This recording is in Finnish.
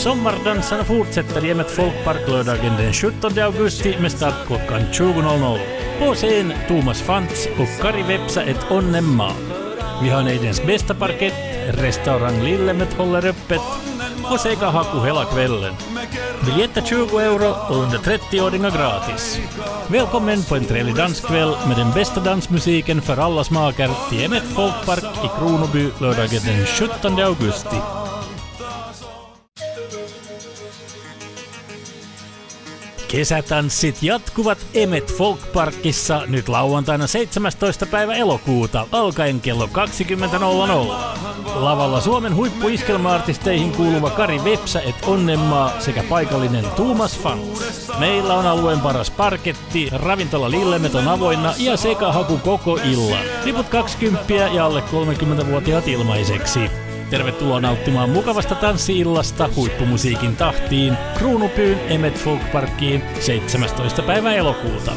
Sommardansarna fortsätter i Emmet Folkpark lördagen den 17 augusti med start klockan 20.00. På scen Thomas Fantz och Kari Vepsa ett Onnenmaa. Vi har Neidens bästa parkett, restaurang Lillemet håller öppet och Sekahaku hela kvällen. Biljetter 20 euro och under 30-åringar gratis. Välkommen på en trevlig danskväll med den bästa dansmusiken för alla smaker till Emmet Folkpark i Kronoby lördagen den 17 augusti. Kesätanssit jatkuvat Emmet Folkparkissa nyt lauantaina 17. päivä elokuuta alkaen kello 20.00. Lavalla Suomen huippuiskelma-artisteihin kuuluva Kari Vepsa et Onnenmaa sekä paikallinen Thomas Fantz. Meillä on alueen paras parketti, ravintola Lillemet on avoinna ja Sekahaku koko illan. Liput 20 ja alle 30-vuotiaat ilmaiseksi. Tervetuloa nauttimaan mukavasta tanssi-illasta huippumusiikin tahtiin Kruunupyyn Emmet Folkparkiin 17. päivä elokuuta.